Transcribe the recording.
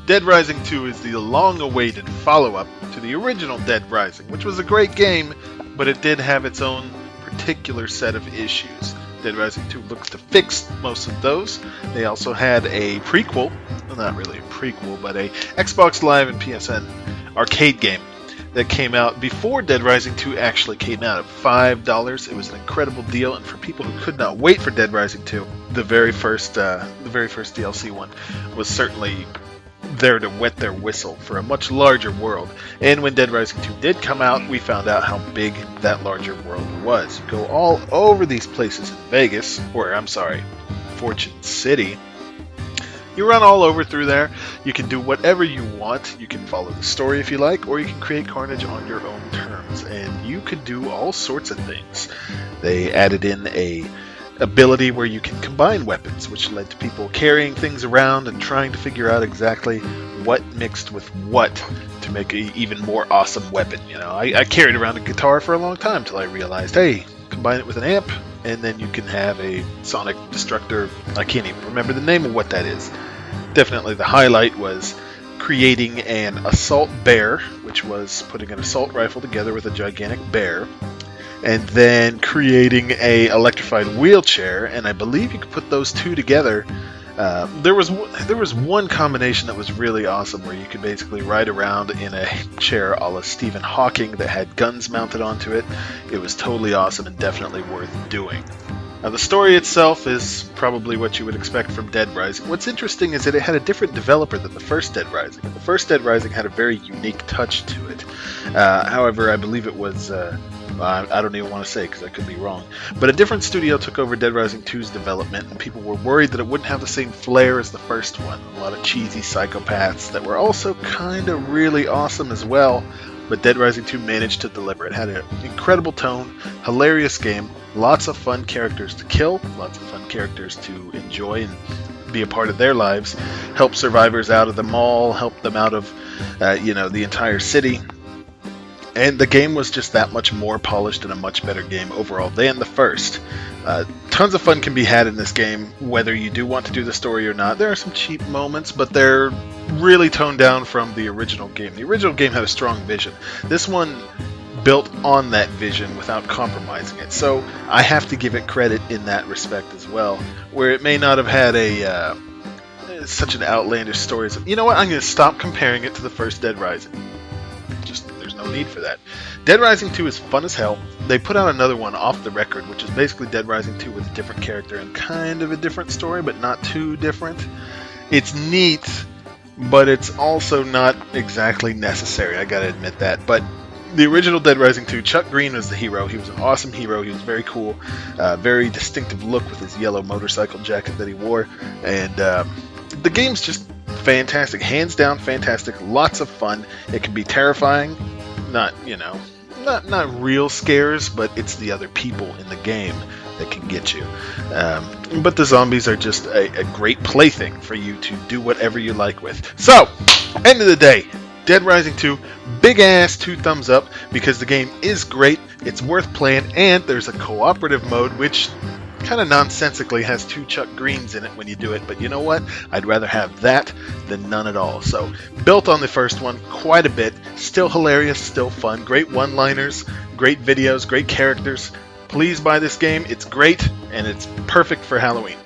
Dead Rising 2 is the long-awaited follow-up to the original Dead Rising, which was a great game, but it did have its own particular set of issues. Dead Rising 2 looks to fix most of those. They also had a prequel, well, not really a prequel, but a Xbox Live and PSN arcade game that came out before Dead Rising 2 actually came out at $5. It was an incredible deal, and for people who could not wait for Dead Rising 2, the very first DLC one was certainly there to wet their whistle for a much larger world. And when Dead Rising 2 did come out, we found out how big that larger world was. You go all over these places in Vegas, Fortune City. You run all over through there. You can do whatever you want. You can follow the story if you like, or you can create carnage on your own terms. And you could do all sorts of things. They added in a ability where you can combine weapons, which led to people carrying things around and trying to figure out exactly what mixed with what to make an even more awesome weapon. You know, I carried around a guitar for a long time till I realized, hey, combine it with an amp, and then you can have a sonic destructor. I can't even remember the name of what that is. Definitely the highlight was creating an assault bear, which was putting an assault rifle together with a gigantic bear, and then creating a electrified wheelchair, and I believe you could put those two together. There was one combination that was really awesome where you could basically ride around in a chair a la Stephen Hawking that had guns mounted onto it. It was totally awesome and definitely worth doing. Now, the story itself is probably what you would expect from Dead Rising. What's interesting is that it had a different developer than the first Dead Rising. The first Dead Rising had a very unique touch to it. However, I believe it was... I don't even want to say because I could be wrong. But a different studio took over Dead Rising 2's development, and people were worried that it wouldn't have the same flair as the first one. A lot of cheesy psychopaths that were also kind of really awesome as well. But Dead Rising 2 managed to deliver. It had an incredible tone, hilarious game, lots of fun characters to kill, lots of fun characters to enjoy and be a part of their lives, help survivors out of the mall, help them out of the entire city. And the game was just that much more polished and a much better game overall than the first. Tons of fun can be had in this game, whether you do want to do the story or not. There are some cheap moments, but they're really toned down from the original game. The original game had a strong vision. This one built on that vision without compromising it. So I have to give it credit in that respect as well, where it may not have had such an outlandish story. You know what? I'm going to stop comparing it to the first Dead Rising. No need for that. Dead Rising 2 is fun as hell. They put out another one off the record, which is basically Dead Rising 2 with a different character and kind of a different story, but not too different. It's neat, but it's also not exactly necessary. I gotta admit that. But the original Dead Rising 2, Chuck Green was the hero. He was an awesome hero. He was very cool, very distinctive look with his yellow motorcycle jacket that he wore, and the game's just fantastic, hands down fantastic. Lots of fun. It can be terrifying. Not real scares, but it's the other people in the game that can get you. But the zombies are just a great plaything for you to do whatever you like with. So, end of the day, Dead Rising 2, big ass 2 thumbs up, because the game is great, it's worth playing, and there's a cooperative mode, which kind of nonsensically has 2 Chuck Greens in it when you do it, but you know what? I'd rather have that than none at all. So, built on the first one quite a bit, still hilarious, still fun, great one-liners, great videos, great characters. Please buy this game, it's great, and it's perfect for Halloween.